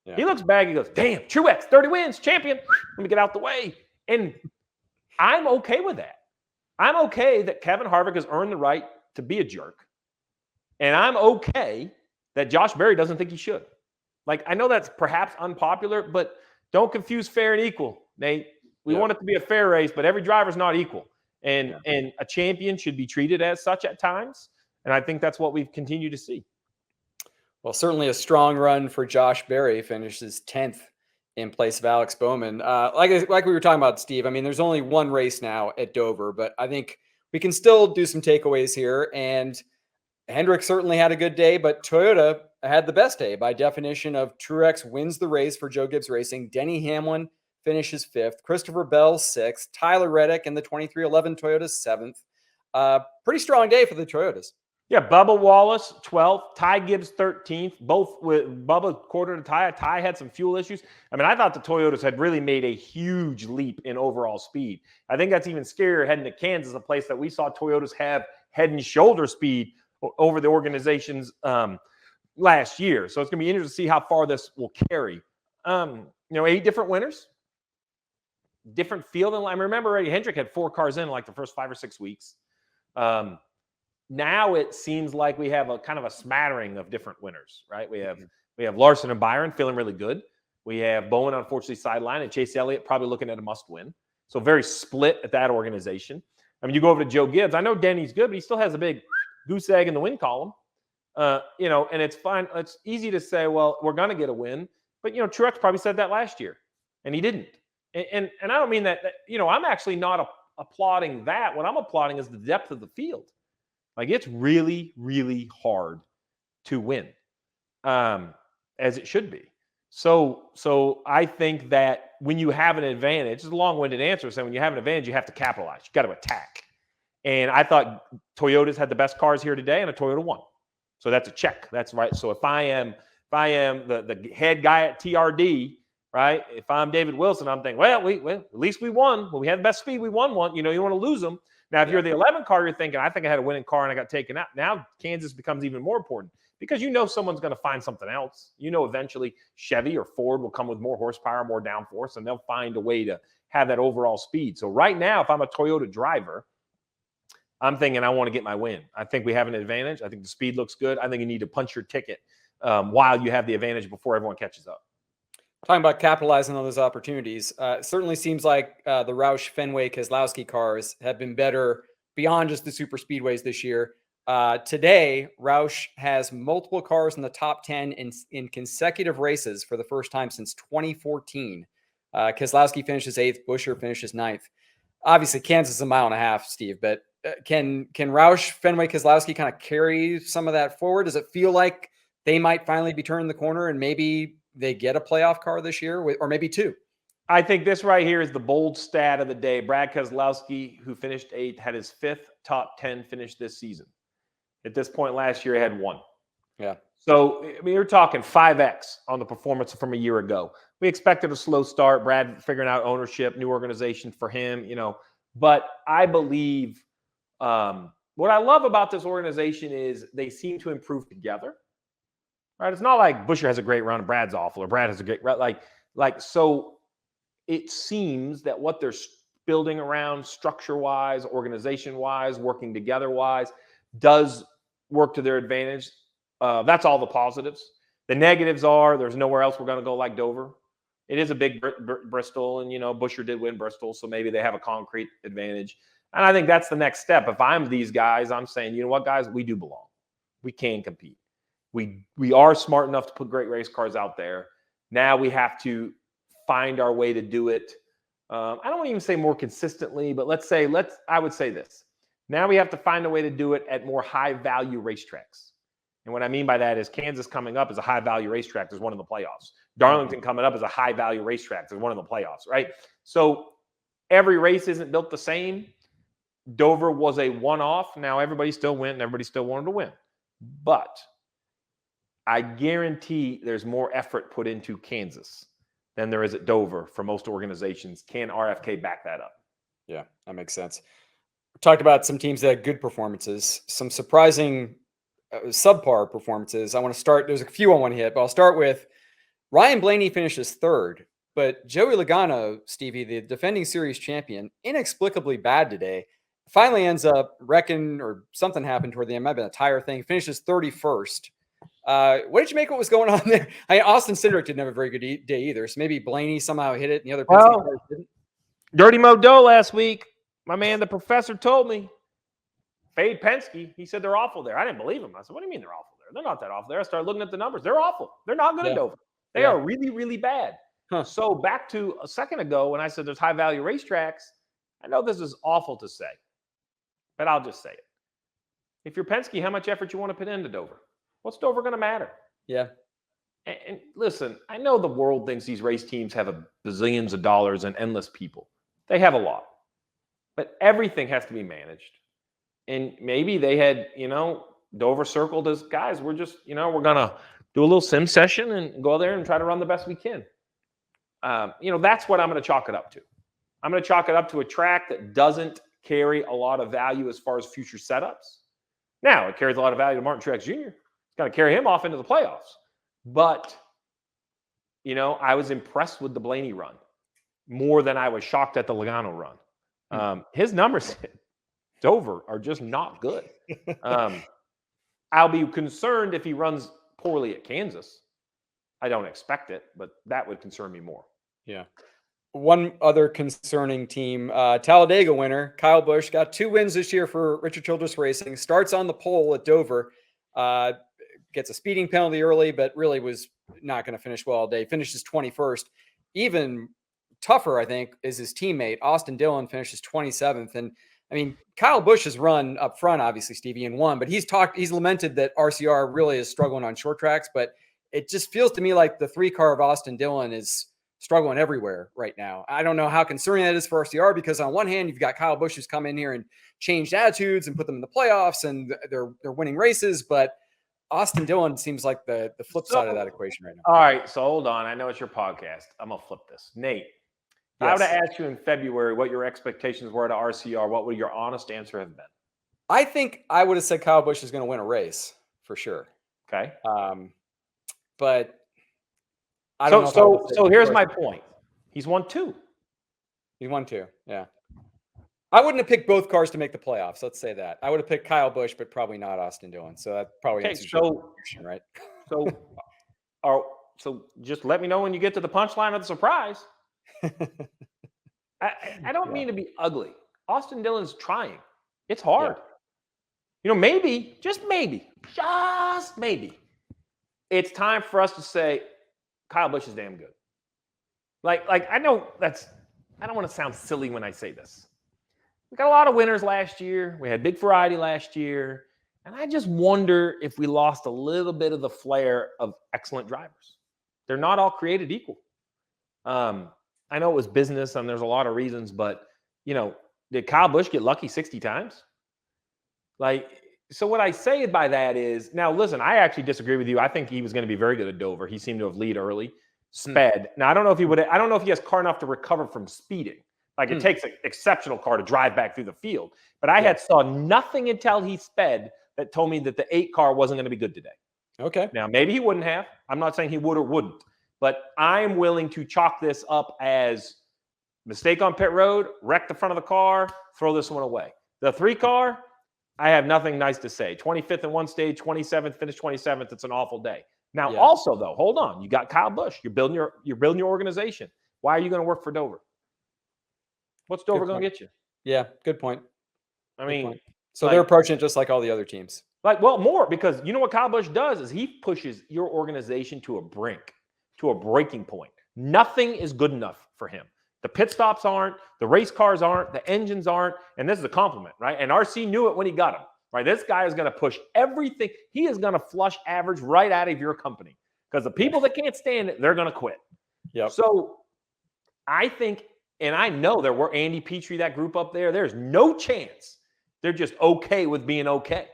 Yeah. He looks back. He goes, damn, Truex, 30 wins, champion. Let me get out the way. And I'm okay with that. I'm okay that Kevin Harvick has earned the right to be a jerk. And I'm okay that Josh Berry doesn't think he should. Like, I know that's perhaps unpopular, but don't confuse fair and equal, Nate. We want it to be a fair race, but every driver's not equal. And a champion should be treated as such at times. And I think that's what we've continued to see. Well, certainly a strong run for Josh Berry, finishes 10th in place of Alex Bowman. Like we were talking about, Steve, I mean, there's only one race now at Dover, but I think we can still do some takeaways here. And Hendrick certainly had a good day, but Toyota had the best day by definition of Truex wins the race for Joe Gibbs Racing. Denny Hamlin finishes 5th. Christopher Bell 6th. Tyler Reddick in the 2311 Toyota 7th. Pretty strong day for the Toyotas. Yeah, Bubba Wallace 12th, Ty Gibbs 13th, both with Bubba quarter to Ty. Ty had some fuel issues. I mean, I thought the Toyotas had really made a huge leap in overall speed. I think that's even scarier heading to Kansas, a place that we saw Toyotas have head and shoulder speed over the organizations last year. So it's going to be interesting to see how far this will carry. 8 different winners, different field. And I remember already Hendrick had 4 cars in like the first 5 or 6 weeks. Now it seems like we have a kind of a smattering of different winners, right? We have Larson and Byron feeling really good. We have Bowen unfortunately sidelined, and Chase Elliott probably looking at a must win. So very split at that organization. I mean, you go over to Joe Gibbs. I know Denny's good, but he still has a big goose egg in the win column. And it's fine. It's easy to say, well, we're going to get a win. But, Truex probably said that last year, and he didn't. And I don't mean that, I'm actually not applauding that. What I'm applauding is the depth of the field. Like, it's really, really hard to win, as it should be. So I think that when you have an advantage, it's a long-winded answer saying when you have an advantage, you have to capitalize. You got to attack. And I thought Toyotas had the best cars here today, and a Toyota won. So that's a check. That's right. So if I am the head guy at TRD, right? If I'm David Wilson, I'm thinking, well, at least we won. When we had the best speed, we won one. You don't want to lose them. Now, if you're the 11 car, you're thinking, I think I had a winning car and I got taken out. Now Kansas becomes even more important because someone's going to find something else. Eventually Chevy or Ford will come with more horsepower, more downforce, and they'll find a way to have that overall speed. So right now, if I'm a Toyota driver, I'm thinking I want to get my win. I think we have an advantage. I think the speed looks good. I think you need to punch your ticket while you have the advantage before everyone catches up. Talking about capitalizing on those opportunities, it certainly seems like the Roush Fenway Keselowski cars have been better beyond just the super speedways this year. Today, Roush has multiple cars in the top 10 in consecutive races for the first time since 2014. Keselowski finishes 8th, Buescher finishes 9th. Obviously, Kansas is a mile and a half, Steve, but can Roush Fenway Keselowski kind of carry some of that forward? Does it feel like they might finally be turning the corner and maybe they get a playoff car this year, or maybe two? I think this right here is the bold stat of the day. Brad Keselowski, who finished 8th, had his 5th top 10 finish this season. At this point last year, he had 1. Yeah. So, I mean, you're talking 5X on the performance from a year ago. We expected a slow start. Brad figuring out ownership, new organization for him, But I believe what I love about this organization is they seem to improve together. Right? It's not like Buescher has a great run and Brad's awful, or Brad has a great run. So it seems that what they're building around structure-wise, organization-wise, working together-wise, does work to their advantage. That's all the positives. The negatives are there's nowhere else we're going to go like Dover. It is a big Bristol, and, Buescher did win Bristol, so maybe they have a concrete advantage. And I think that's the next step. If I'm these guys, I'm saying, you know what, guys, we do belong. We can compete. We are smart enough to put great race cars out there. Now we have to find our way to do it. I don't want to even say more consistently, but I would say this. Now we have to find a way to do it at more high-value racetracks. And what I mean by that is Kansas coming up is a high-value racetrack. There's one in the playoffs. Darlington coming up is a high-value racetrack. There's one in the playoffs, right? So every race isn't built the same. Dover was a one-off. Now everybody still went and everybody still wanted to win. But I guarantee there's more effort put into Kansas than there is at Dover for most organizations. Can RFK back that up? Yeah, that makes sense. We talked about some teams that had good performances, some surprising subpar performances. I want to start. There's a few I want to hit, but I'll start with Ryan Blaney finishes 3rd, but Joey Logano, Stevie, the defending series champion, inexplicably bad today. Finally ends up wrecking, or something happened toward the end. Might have been a tire thing. Finishes 31st. What did you make of what was going on there? Austin Cindric didn't have a very good day either. So maybe Blaney somehow hit it and the other cars didn't. Dirty Modo last week. My man, the professor, told me. Fade Penske. He said they're awful there. I didn't believe him. I said, what do you mean they're awful there? They're not that awful there. I started looking at the numbers. They're awful. They're not good at Dover. They are really, really bad. So back to a second ago when I said there's high-value racetracks, I know this is awful to say, but I'll just say it. If you're Penske, how much effort you want to put into Dover? What's Dover going to matter? Yeah. And listen, I know the world thinks these race teams have a bazillions of dollars and endless people. They have a lot. But everything has to be managed. And maybe they had, Dover circled as, guys, we're just, we're going to do a little sim session and go there and try to run the best we can. That's what I'm going to chalk it up to. I'm going to chalk it up to a track that doesn't carry a lot of value as far as future setups. Now, it carries a lot of value to Martin Truex Jr. It's got to carry him off into the playoffs. But, I was impressed with the Blaney run more than I was shocked at the Logano run. His numbers at Dover are just not good. I'll be concerned if he runs poorly at Kansas. I don't expect it, but that would concern me more. Yeah. One other concerning team, Talladega winner, Kyle Busch, got 2 wins this year for Richard Childress Racing. Starts on the pole at Dover. Gets a speeding penalty early, but really was not going to finish well all day. Finishes 21st. Even tougher, I think, is his teammate. Austin Dillon finishes 27th. And I mean, Kyle Busch has run up front, obviously, Stevie, and won, but he's lamented that RCR really is struggling on short tracks, but it just feels to me like the 3-car of Austin Dillon is struggling everywhere right now. I don't know how concerning that is for RCR, because on one hand, you've got Kyle Busch who's come in here and changed attitudes and put them in the playoffs, and they're winning races, but Austin Dillon seems like the flip side of that equation right now. All right, so hold on. I know it's your podcast. I'm going to flip this. Nate, if I would have asked you in February what your expectations were to RCR, what would your honest answer have been? I think I would have said Kyle Busch is going to win a race for sure. Okay. But I don't know. So here's my point. He's won 2. He won 2. Yeah. I wouldn't have picked both cars to make the playoffs. Let's say that. I would have picked Kyle Busch, but probably not Austin Dillon. So that probably Okay, answers your question, right? So just let me know when you get to the punchline of the surprise. I don't mean to be ugly. Austin Dillon's trying. It's hard. Maybe, just maybe, it's time for us to say Kyle Busch is damn good. Like I know I don't want to sound silly when I say this. We got a lot of winners last year. We had big variety last year. And I just wonder if we lost a little bit of the flair of excellent drivers. They're not all created equal. I know it was business and there's a lot of reasons, but, did Kyle Busch get lucky 60 times? So what I say by that is, now listen, I actually disagree with you. I think he was going to be very good at Dover. He seemed to have lead early, sped. Now, I don't know if he has car enough to recover from speeding. It takes an exceptional car to drive back through the field. But I saw nothing until he sped that told me that the 8 car wasn't going to be good today. Okay. Now, maybe he wouldn't have. I'm not saying he would or wouldn't. But I'm willing to chalk this up as mistake on pit road, wreck the front of the car, throw this one away. The 3 car, I have nothing nice to say. 25th in one stage, 27th, finished 27th. It's an awful day. Now, also, though, hold on. You got Kyle Busch. You're building your organization. Why are you going to work for Dover? What's Dover going to get you? Yeah, good point. I mean, so they're approaching it just like all the other teams. More, because you know what Kyle Busch does is he pushes your organization to a brink, to a breaking point. Nothing is good enough for him. The pit stops aren't, the race cars aren't, the engines aren't, and this is a compliment, right? And RC knew it when he got him, right? This guy is going to push everything. He is going to flush average right out of your company because the people that can't stand it, they're going to quit. Yep. So I think, and I know there were Andy Petrie, that group up there, there's no chance they're just okay with being okay.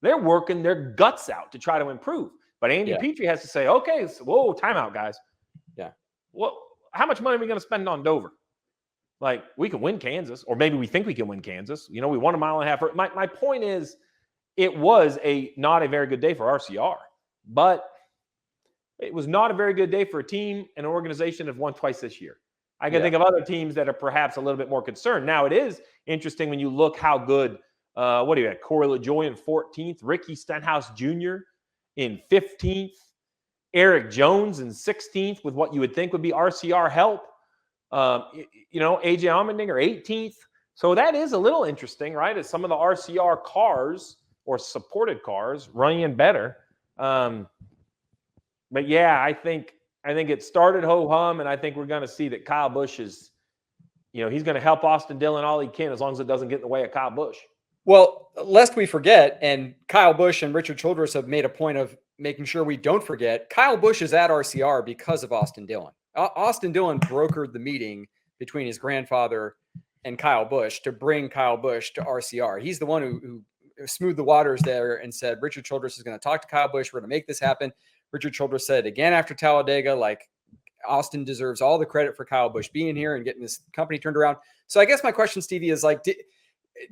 They're working their guts out to try to improve. But Andy Petrie has to say, okay, so, whoa, timeout, guys. Yeah. Well, how much money are we going to spend on Dover? We can win Kansas, or maybe we think we can win Kansas. We won a mile and a half. My point is, it was not a very good day for RCR, but it was not a very good day for a team and an organization that have won twice this year. I can think of other teams that are perhaps a little bit more concerned. Now, it is interesting when you look how good, what do you have? Corey LaJoie in 14th, Ricky Stenhouse Jr. in 15th, Eric Jones in 16th with what you would think would be RCR help. AJ Allmendinger 18th. So that is a little interesting, right? As some of the RCR cars or supported cars running in better. But yeah, I think it started ho-hum, and I think we're going to see that Kyle Busch is, he's going to help Austin Dillon all he can as long as it doesn't get in the way of Kyle Busch. Well, lest we forget, and Kyle Busch and Richard Childress have made a point of making sure we don't forget, Kyle Busch is at RCR because of Austin Dillon. Austin Dillon brokered the meeting between his grandfather and Kyle Busch to bring Kyle Busch to RCR. He's the one who smoothed the waters there and said, Richard Childress is going to talk to Kyle Busch. We're going to make this happen. Richard Childress said again after Talladega, Austin deserves all the credit for Kyle Busch being here and getting this company turned around. So I guess my question, Stevie, is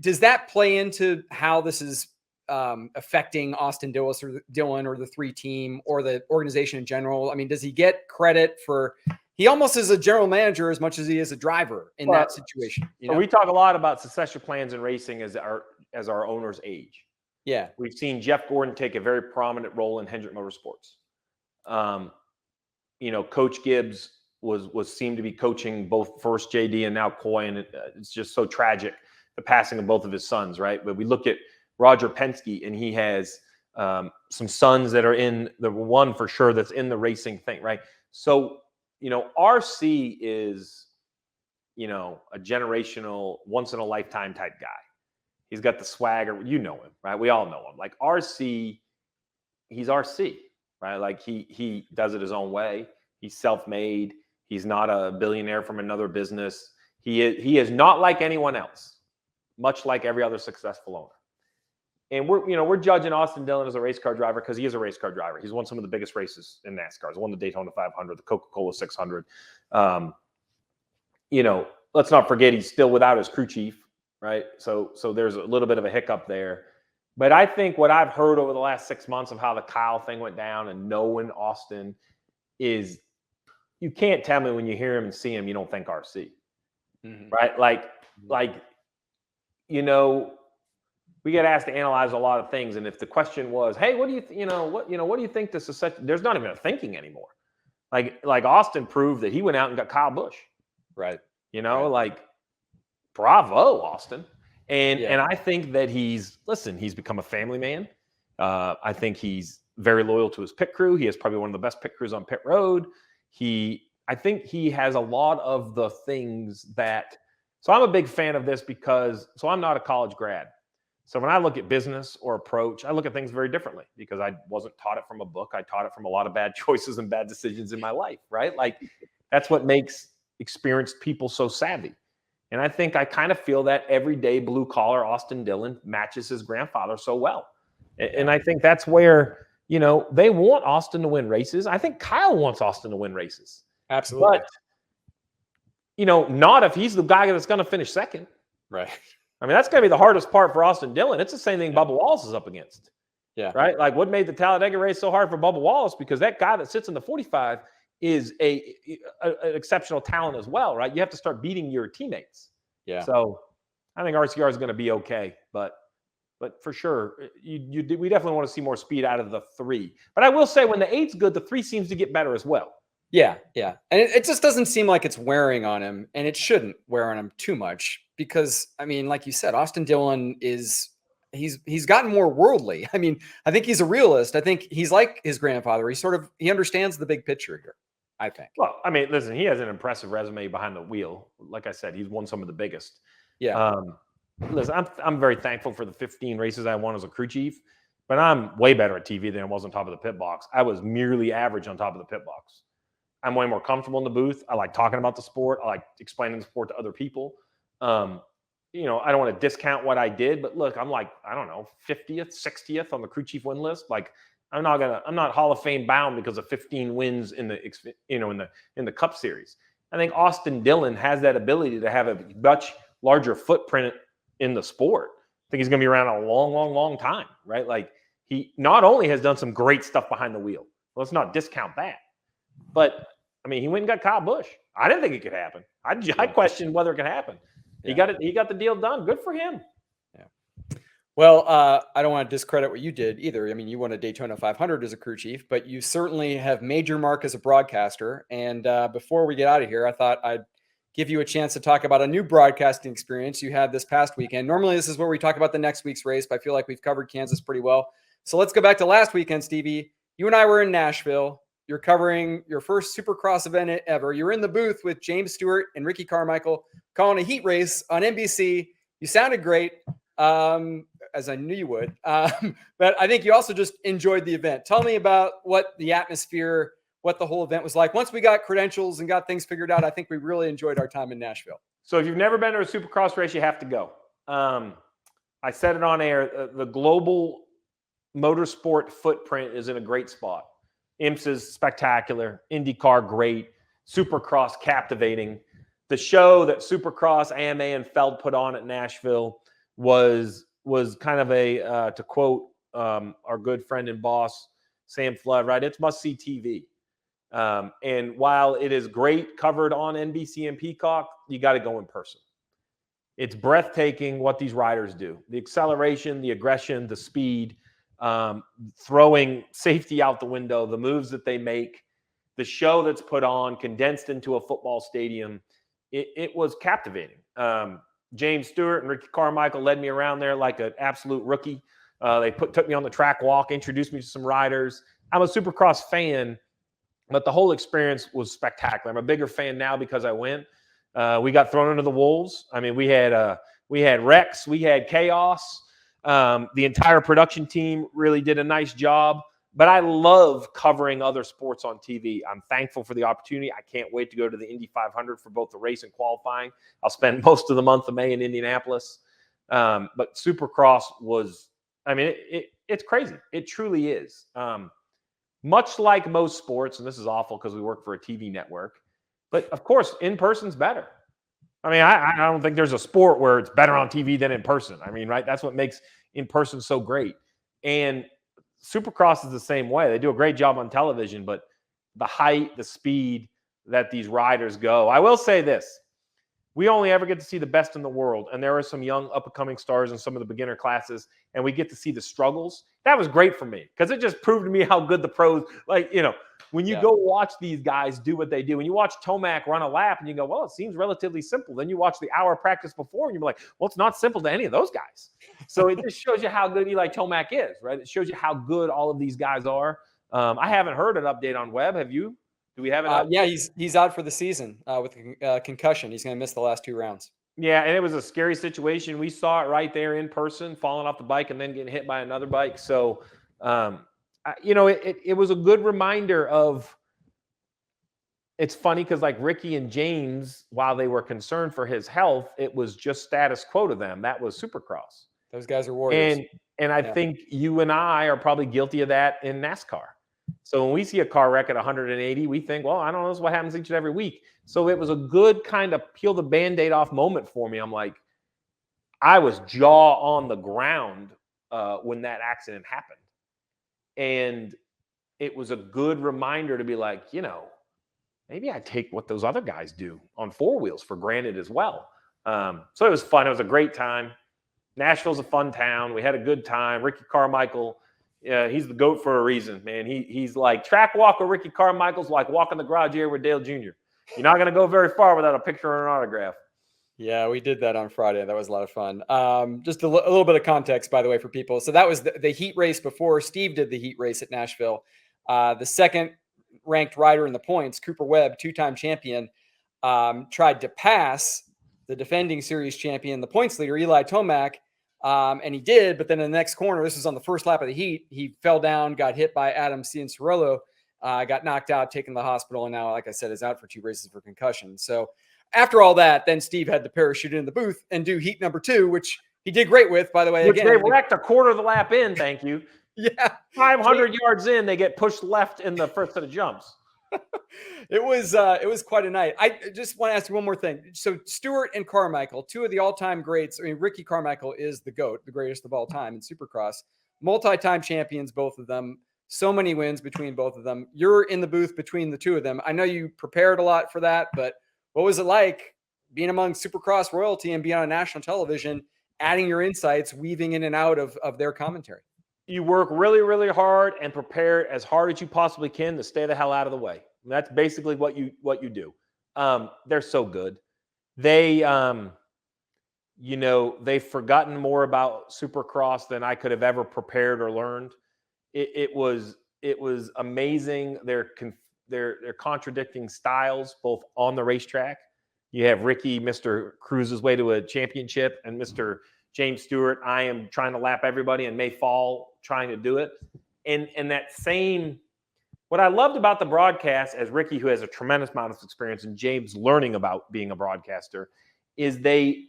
does that play into how this is affecting Austin Dillon or the 3 team or the organization in general? I mean, does he get credit for, he almost is a general manager as much as he is a driver in that situation? So we talk a lot about succession plans in racing as our owners age. Yeah. We've seen Jeff Gordon take a very prominent role in Hendrick Motorsports. Coach Gibbs seemed to be coaching both first JD and now Coy, and it's just so tragic, the passing of both of his sons, right? But we look at Roger Penske, and he has some sons that are in the one for sure that's in the racing thing, right? So, RC is, a generational, once-in-a-lifetime type guy. He's got the swagger. You know him, right? We all know him. RC, he's RC, right? He does it his own way. He's self-made. He's not a billionaire from another business. He is not like anyone else, much like every other successful owner. And we're judging Austin Dillon as a race car driver because he is a race car driver. He's won some of the biggest races in NASCAR. He's won the Daytona 500, the Coca-Cola 600. Let's not forget he's still without his crew chief, right? So there's a little bit of a hiccup there. But I think what I've heard over the last 6 months of how the Kyle thing went down and knowing Austin is, you can't tell me when you hear him and see him, you don't think RC. right? Like, you know, we get asked to analyze a lot of things. And if the question was, hey, what do you think this is such, there's not even a thinking anymore. Like Austin proved that he went out and got Kyle Busch. Right. Like, bravo, Austin. And I think that he's become a family man. I think he's very loyal to his pit crew. He has probably one of the best pit crews on pit road. I think he has a lot of the things that, so I'm a big fan of this because I'm not a college grad. So when I look at business or approach, I look at things very differently because I wasn't taught it from a book. I taught it from a lot of bad choices and bad decisions in my life, right? Like, that's what makes experienced people so savvy. And I think I kind of feel that everyday blue collar Austin Dillon matches his grandfather so well. And I think that's where, they want Austin to win races. I think Kyle wants Austin to win races. Absolutely. But, not if he's the guy that's going to finish second. Right. I mean, that's going to be the hardest part for Austin Dillon. It's the same thing Bubba Wallace is up against. Yeah. Right? Like, what made the Talladega race so hard for Bubba Wallace? Because that guy that sits in the 45 is an exceptional talent as well, right? You have to start beating your teammates. Yeah. So I think RCR is going to be okay, but for sure, we definitely want to see more speed out of the 3. But I will say, when the 8's good, the 3 seems to get better as well. Yeah, yeah. And it just doesn't seem like it's wearing on him, and it shouldn't wear on him too much because, I mean, like you said, Austin Dillon he's gotten more worldly. I mean, I think he's a realist. I think he's like his grandfather. He understands the big picture here, I think. Well, I mean, listen, he has an impressive resume behind the wheel. Like I said, he's won some of the biggest. Yeah. Listen, I'm very thankful for the 15 races I won as a crew chief, but I'm way better at TV than I was on top of the pit box. I was merely average on top of the pit box. I'm way more comfortable in the booth. I like talking about the sport. I like explaining the sport to other people. I don't want to discount what I did, but look, I'm like, I don't know, 50th, 60th on the crew chief win list. Like, I'm not Hall of Fame bound because of 15 wins in the Cup Series. I think Austin Dillon has that ability to have a much larger footprint in the sport. I think he's going to be around a long, long, long time, right? Like, he not only has done some great stuff behind the wheel. Let's not discount that, but I mean, he went and got Kyle Busch. I didn't think it could happen. I questioned whether it could happen. Yeah. He got it. He got the deal done. Good for him. Yeah. Well, I don't want to discredit what you did either. I mean, you won a Daytona 500 as a crew chief, but you certainly have made your mark as a broadcaster. And before we get out of here, I thought I'd give you a chance to talk about a new broadcasting experience you had this past weekend. Normally, this is where we talk about the next week's race, but I feel like we've covered Kansas pretty well. So let's go back to last weekend, Stevie. You and I were in Nashville. You're covering your first Supercross event ever. You're in the booth with James Stewart and Ricky Carmichael calling a heat race on NBC. You sounded great, as I knew you would. But I think you also just enjoyed the event. Tell me about what the atmosphere, what the whole event was like. Once we got credentials and got things figured out, I think we really enjoyed our time in Nashville. So if you've never been to a Supercross race, you have to go. I said it on air. The global motorsport footprint is in a great spot. IMSA is spectacular. IndyCar, great. Supercross, captivating. The show that Supercross, AMA, and Feld put on at Nashville was kind of a, to quote our good friend and boss, Sam Flood, right? It's must-see TV. And while it is great covered on NBC and Peacock, you got to go in person. It's breathtaking what these riders do. The acceleration, the aggression, the speed, throwing safety out the window, the moves that they make, the show that's put on, condensed into a football stadium. It was captivating. James Stewart and Ricky Carmichael led me around there like an absolute rookie. They took me on the track walk, introduced me to some riders. I'm a Supercross fan, but the whole experience was spectacular. I'm a bigger fan now because I went. We got thrown into the wolves. I mean, we had Rex, we had Chaos. The entire production team really did a nice job. But I love covering other sports on TV. I'm thankful for the opportunity. I can't wait to go to the Indy 500 for both the race and qualifying. I'll spend most of the month of May in Indianapolis. But Supercross was, I mean, it's crazy. It truly is. Much like most sports, and this is awful because we work for a TV network, but of course, in person's better. I mean, I don't think there's a sport where it's better on TV than in person. I mean, right? That's what makes in person so great. And Supercross is the same way. They do a great job on television, but the height, the speed that these riders go. I will say this. we only ever get to see the best in the world. And there are some young up-and-coming stars in some of the beginner classes, and we get to see the struggles. That was great for me because it just proved to me how good the pros, like, when you go watch these guys do what they do, when you watch Tomac run a lap and you go, well, it seems relatively simple. Then you watch the hour practice before and you're like, well, it's not simple to any of those guys. So it just shows you how good Eli Tomac is, right? It shows you how good all of these guys are. I haven't heard an update on Webb. Have you? Do we have an Yeah, he's out for the season with concussion. He's going to miss the last 2 rounds. Yeah, and it was a scary situation. We saw it right there in person, falling off the bike and then getting hit by another bike. So, it was a good reminder of – it's funny because like Ricky and James, while they were concerned for his health, it was just status quo to them. That was Supercross. Those guys are warriors. And I think you and I are probably guilty of that in NASCAR. So when we see a car wreck at 180, we think, well, I don't know, this is what happens each and every week. So it was a good kind of peel the Band-Aid off moment for me. I'm like, I was jaw on the ground when that accident happened. And it was a good reminder to be like, maybe I take what those other guys do on 4 wheels for granted as well. So it was fun. It was a great time. Nashville's a fun town. We had a good time. Ricky Carmichael, he's the GOAT for a reason, man. He's like track walk with Ricky Carmichael's like walking the garage area with Dale Jr. You're not going to go very far without a picture or an autograph. Yeah, we did that on Friday. That was a lot of fun. Just a little bit of context, by the way, for people. So that was the heat race before Steve did the heat race at Nashville. The second ranked rider in the points, Cooper Webb, 2-time champion, tried to pass the defending series champion, the points leader, Eli Tomac. And he did, but then in the next corner, this was on the first lap of the heat, he fell down, got hit by Adam Cianciarulo, got knocked out, taken to the hospital, and now, like I said, is out for 2 races for concussion. So after all that, then Steve had to parachute in the booth and do heat number 2, which he did great with, by the way. Which they wrecked a quarter of the lap in, thank you. Yeah. 500 yards in, they get pushed left in the first set of jumps. It was quite a night. I just want to ask you one more thing. So Stewart and Carmichael, 2 of the all-time greats. I mean, Ricky Carmichael is the GOAT, the greatest of all time in Supercross. Multi-time champions, both of them. So many wins between both of them. You're in the booth between the 2 of them. I know you prepared a lot for that, but what was it like being among Supercross royalty and being on national television, adding your insights, weaving in and out of their commentary? You work really, really hard and prepare as hard as you possibly can to stay the hell out of the way. And that's basically what you do. They're so good. They've forgotten more about Supercross than I could have ever prepared or learned. It was amazing. They're contradicting styles both on the racetrack. You have Ricky, Mr. Cruise's way to a championship, and Mr. James Stewart, I am trying to lap everybody and may fall trying to do it. And that same, what I loved about the broadcast as Ricky, who has a tremendous amount of experience, and James learning about being a broadcaster, is they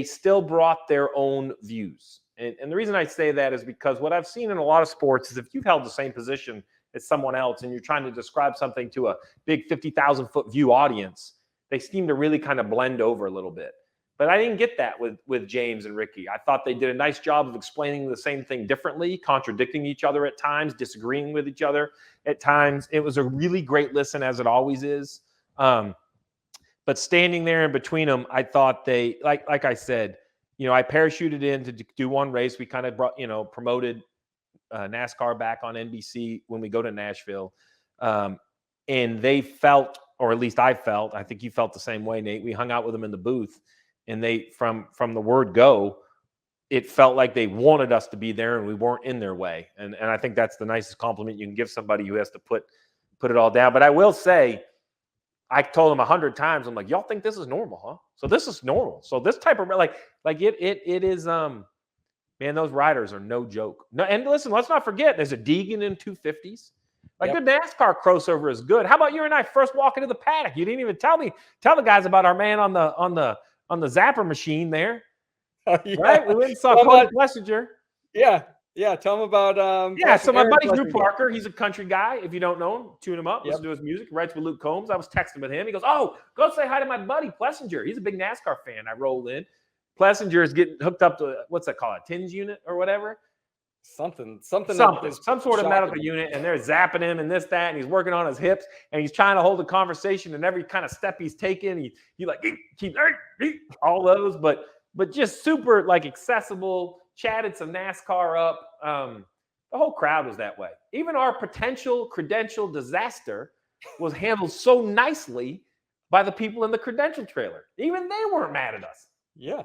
still brought their own views. And the reason I say that is because what I've seen in a lot of sports is if you've held the same position as someone else and you're trying to describe something to a big 50,000-foot view audience, they seem to really kind of blend over a little bit. But I didn't get that with James and Ricky. I thought they did a nice job of explaining the same thing differently, contradicting each other at times, disagreeing with each other at times. It was a really great listen, as it always is. But standing there in between them, I thought they, like I said, I parachuted in to do one race. We kind of promoted NASCAR back on NBC when we go to Nashville. And they felt, or at least I felt, I think you felt the same way, Nate. We hung out with them in the booth. And they, from the word go, it felt like they wanted us to be there and we weren't in their way. And I think that's the nicest compliment you can give somebody who has to put it all down. But I will say, I told them 100 times, I'm like, y'all think this is normal, huh? So this is normal. So this type of, it is, man, those riders are no joke. No, and listen, let's not forget, there's a Deegan in 250s. Like the NASCAR crossover is good. How about you and I first walk into the paddock? You didn't even tell the guys about our man on the zapper machine there. Right? We went and saw Cody Plessinger. Yeah. Tell him about so my buddy Drew Parker, he's a country guy. If you don't know him, tune him up, listen to his music, writes with Luke Combs. I was texting with him. He goes, oh, go say hi to my buddy Plessinger. He's a big NASCAR fan. I rolled in. Plessinger is getting hooked up to, what's that called, a TINS unit or whatever. Some some sort of medical unit, and they're zapping him and this, that, and he's working on his hips, and he's trying to hold a conversation, and every kind of step he's taking, he like keeps all those, but just super like accessible. Chatted some NASCAR up. The whole crowd was that way. Even our potential credential disaster was handled so nicely by the people in the credential trailer. Even they weren't mad at us. Yeah.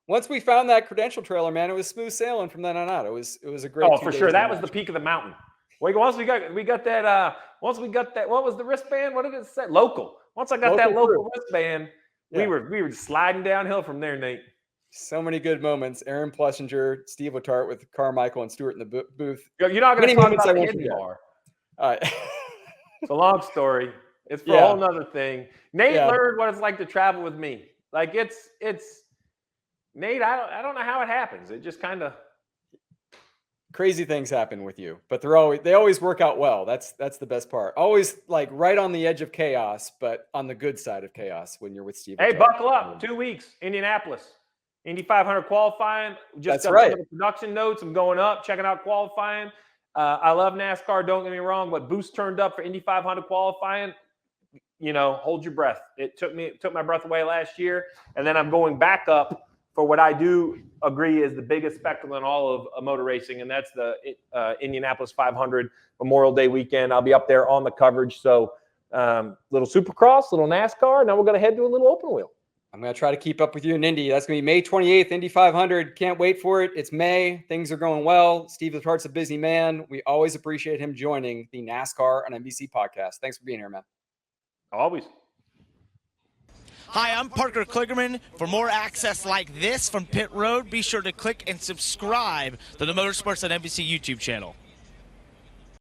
Once we found that credential trailer, man, it was smooth sailing from then on out. It was a great. Oh, for sure. That was the peak of the mountain. Once we got that. What was the wristband? What did it say? Local. Once I got that local wristband, we were sliding downhill from there, Nate. So many good moments. Aaron Plessinger, Steve Letarte with Carmichael and Stewart in the booth. You're not going to talk about the Indy car. It's a long story. It's for a whole nother thing. Nate learned what it's like to travel with me. Like it's Nate. I don't know how it happens. It just kind of crazy things happen with you, but they always work out well. That's the best part. Always like right on the edge of chaos, but on the good side of chaos when you're with Steve. Hey, buckle up. 2 weeks, Indianapolis. Indy 500 qualifying. Just got some of the production notes. I'm going up, checking out qualifying. I love NASCAR. Don't get me wrong, but Boost turned up for Indy 500 qualifying. Hold your breath. It took my breath away last year, and then I'm going back up for what I do agree is the biggest spectacle in all of motor racing, and that's the Indianapolis 500 Memorial Day weekend. I'll be up there on the coverage. So, little Supercross, little NASCAR, and then we're going to head to a little open wheel. I'm going to try to keep up with you in Indy. That's going to be May 28th, Indy 500. Can't wait for it. It's May. Things are going well. Steve Letarte's a busy man. We always appreciate him joining the NASCAR on NBC podcast. Thanks for being here, man. Always. Hi, I'm Parker Kligerman. For more access like this from Pit Road, be sure to click and subscribe to the Motorsports on NBC YouTube channel.